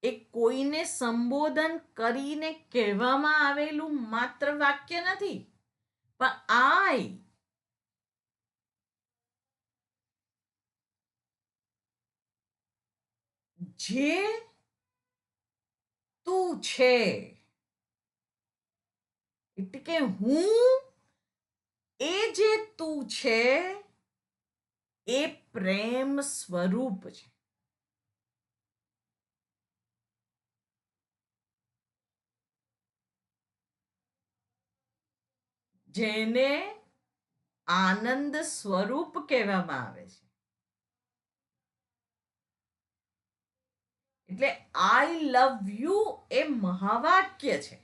એ કોઈને સંબોધન કરીને કહેવામાં આવેલું માત્ર વાક્ય નથી, પણ આઈ જે તું છે, એટલે કે હું એ જે તું છે એ પ્રેમ સ્વરૂપ છે. જેને આનંદ સ્વરૂપ કહેવામાં આવે છે. એટલે આઈ લવ યુ એ મહાવાક્ય છે.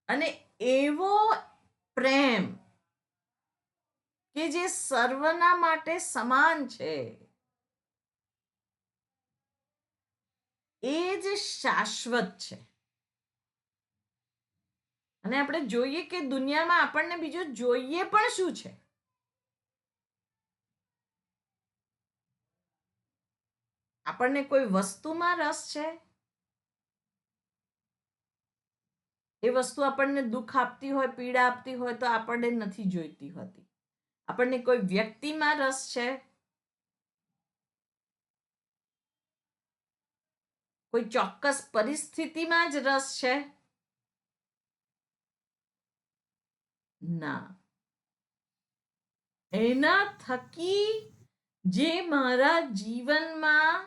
અને એવો પ્રેમ કે જે સર્વના માટે સમાન છે, એ જ શાશ્વત છે. અને આપણે જોઈએ કે દુનિયામાં આપણને બીજું જોઈએ પણ શું છે. આપણને કોઈ વસ્તુમાં રસ છે, એ વસ્તુ આપણને દુઃખ આપતી હોય, પીડા આપતી હોય તો આપણને નથી જોઈતી હોતી. આપણને કોઈ વ્યક્તિમાં રસ છે, કોઈ ચોક્કસ પરિસ્થિતિમાં જ રસ છે, ના. એના થકી જે મારા જીવનમાં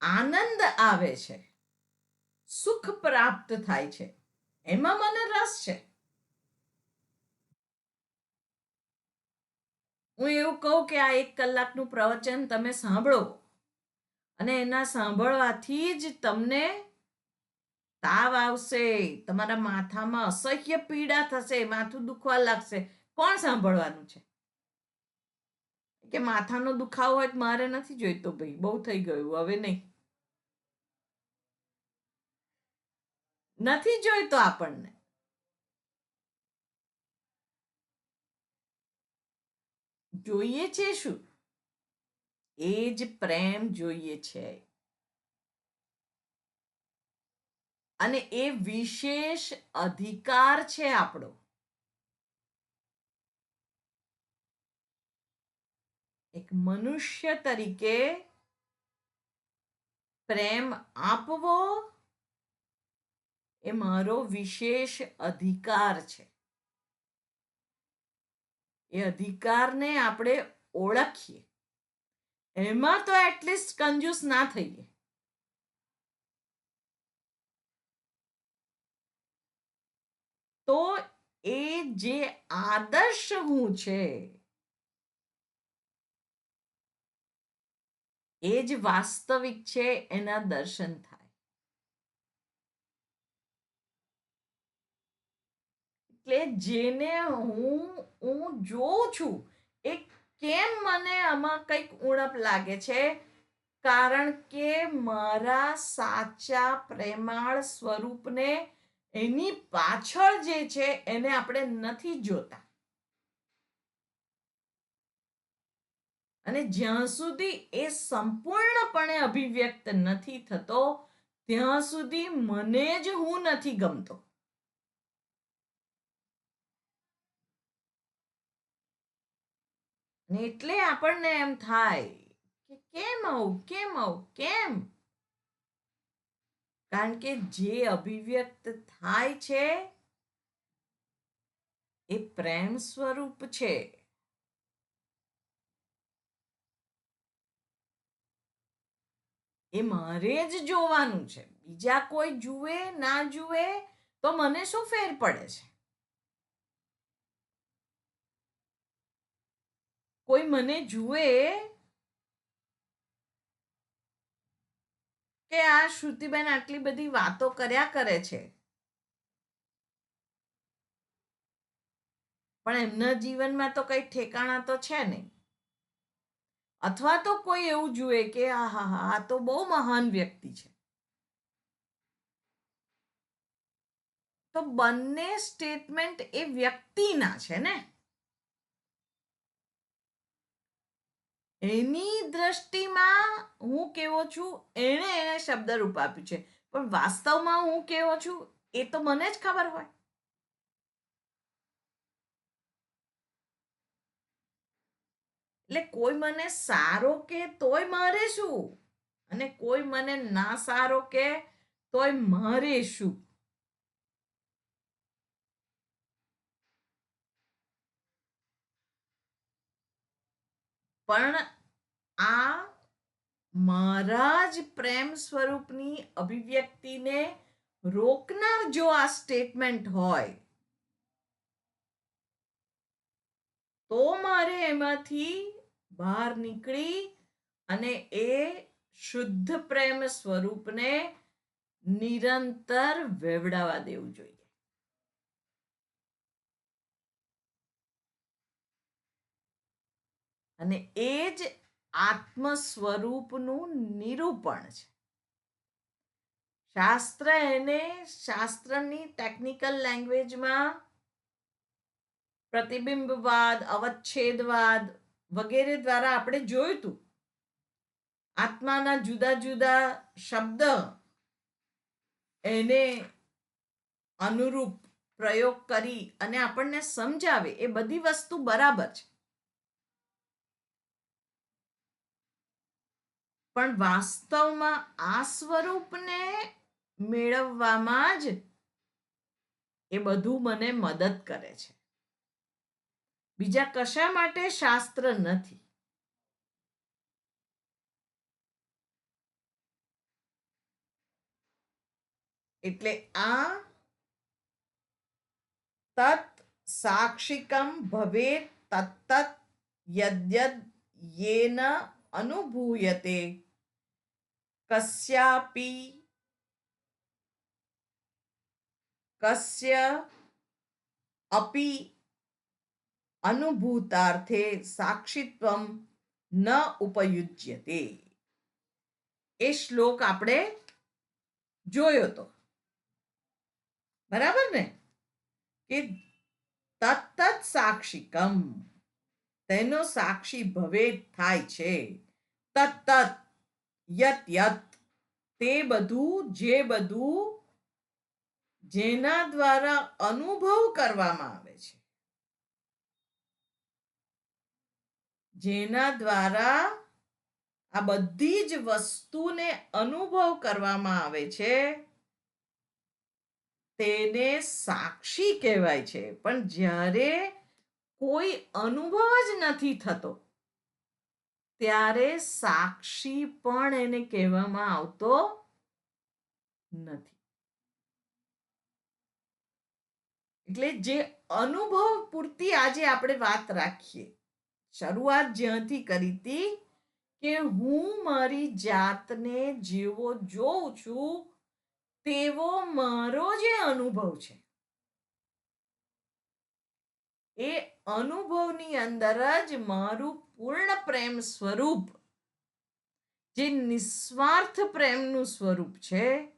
આનંદ આવે છે, સુખ પ્રાપ્ત થાય છે, એમાં મને રસ છે. હું એવું કહું કે આ 1 કલાકનું પ્રવચન તમે સાંભળો અને એના સાંભળવાથી જ તમને તાવ આવશે, તમારા માથામાં અસહ્ય પીડા થશે, માથું દુખવા લાગશે. કોણ સાંભળવાનું છે? કે માથાનો દુખાવો હોય મારે નથી જોઈતો, ભાઈ બહુ થઈ ગયું, હવે નહીં, નથી જોઈતો. આપણને જોઈએ છે શું? એ જ પ્રેમ જોઈએ છે. અને એ વિશેષ અધિકાર છે આપણો. એક મનુષ્ય તરીકે પ્રેમ આપવો એ મારો વિશેષ અધિકાર છે. એ અધિકારને આપણે ઓળખીએ. એમાં તો એટલીસ્ટ કંજૂસ ના થઈએ. તો એ જે આદર્શ હું છે, એ જ વાસ્તવિક છે એના દર્શન થાય. એટલે જેને હું જોઉં છું એ કેમ મને આમાં કંઈક ઉણપ લાગે છે, કારણ કે મારા સાચા પ્રેમાળ સ્વરૂપને એની પાછળ જે છે એને આપણે નથી જોતા. અને જ્યાં સુધી એ સંપૂર્ણપણે અભિવ્યક્ત નથી થતો ત્યાં સુધી મને જ હું નથી ગમતો. અને એટલે આપણને એમ થાય કે કેમ કેમ, કારણ કે જે અભિવ્યક્ત થાય છે એ પ્રેમ સ્વરૂપ છે. એ મારે જ જોવાનું છે. બીજા કોઈ જુએ ના જુએ તો મને શું ફેર પડે છે? કોઈ મને જુએ કે આ શ્રુતિબેન આટલી બધી વાતો કર્યા કરે છે, પણ એમના જીવનમાં તો કઈ ઠેકાણા તો છે નહીં. અથવા તો કોઈ એવું જુએ કે આ તો બહુ મહાન વ્યક્તિ છે. તો બંને સ્ટેટમેન્ટ એ વ્યક્તિના છે ને. એની દ્રષ્ટિમાં હું કેવો છું એને શબ્દ રૂપ આપ્યું છે, પણ વાસ્તવમાં હું કેવો છું એ તો મને જ ખબર હોય. એટલે કોઈ મને સારો કે તોય મારે શું, અને કોઈ મને ના સારો કે તોય મારે શું. પણ આ મારા જ પ્રેમ સ્વરૂપની અભિવ્યક્તિને રોકનાર જો આ સ્ટેટમેન્ટ હોય તો મારે એમાંથી બહાર નીકળી અને એ શુદ્ધ પ્રેમ સ્વરૂપને નિરંતર વેવડાવા દેવું જોઈએ. અને એ જ આત્મ સ્વરૂપનું નિરૂપણ છે. શાસ્ત્ર એને શાસ્ત્રની ટેકનિકલ લેંગ્વેજમાં પ્રતિબિંબવાદ, અવચ્છેદવાદ વગેરે દ્વારા આપણે જોયું હતું. આત્માના જુદા જુદા શબ્દ એને અનુરૂપ પ્રયોગ કરી અને આપણને સમજાવે એ બધી વસ્તુ બરાબર છે. પણ વાસ્તવમાં આ સ્વરૂપને મેળવવામાં જ એ બધું મને મદદ કરે છે. બીજા કશા માટે શાસ્ત્ર નથી. એટલે આ તત સાક્ષિકમ ભવેત તત્તત યદ્યદ યેન અનુભૂયતે કસ્યાપી કસ્ય અપી અનુભૂતાર્થે સાક્ષિત્વમ ન ઉપયુજ્યતે. એ શ્લોક આપણે જોયો તો, બરાબર ને? કે તત્ત સાક્ષિકમ, તેનો સાક્ષી ભવેદ થાય છે. તત્ત યત યત, તે બધું જે બધું જેના દ્વારા અનુભવ કરવામાં આવે છે, જેના દ્વારા આ બધી જ વસ્તુને અનુભવ કરવામાં આવે છે તેને સાક્ષી કહેવાય છે. પણ જ્યારે કોઈ અનુભવ જ નથી થતો ત્યારે સાક્ષી પણ એને કહેવામાં આવતો નથી. એટલે જે અનુભવ પૂરતી આજે આપણે વાત રાખીએ, શરૂઆત જ્યાંથી કરી હતી કે હું મારી જાતને જેવો જોઉં છું તેવો મારો જે અનુભવ છે એ અનુભવની અંદર જ મારું પૂર્ણ પ્રેમ સ્વરૂપ જે નિસ્વાર્થ પ્રેમનું સ્વરૂપ છે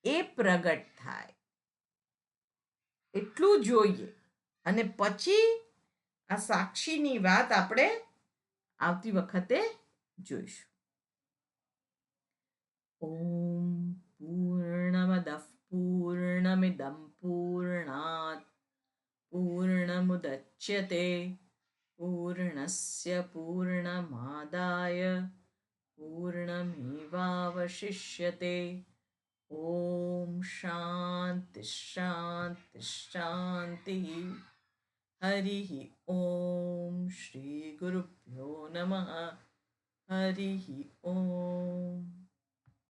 એ પ્રગટ થાય એટલું જોઈએ અને પછી આ સાક્ષીની વાત આપણે આવતી વખતે જોઈશું. ઓમ પૂર્ણમદ પૂર્ણમિદમ પૂર્ણાત પૂર્ણમુદચ્યતે પૂર્ણસ્ય પૂર્ણમાદાય પૂર્ણમેવાવશિષ્યતે. ઓમ શાંતિ શાંતિ શાંતિ. હરિ ઓમ શ્રી ગુરુભ્યો નમઃ. હરિ ઓમ.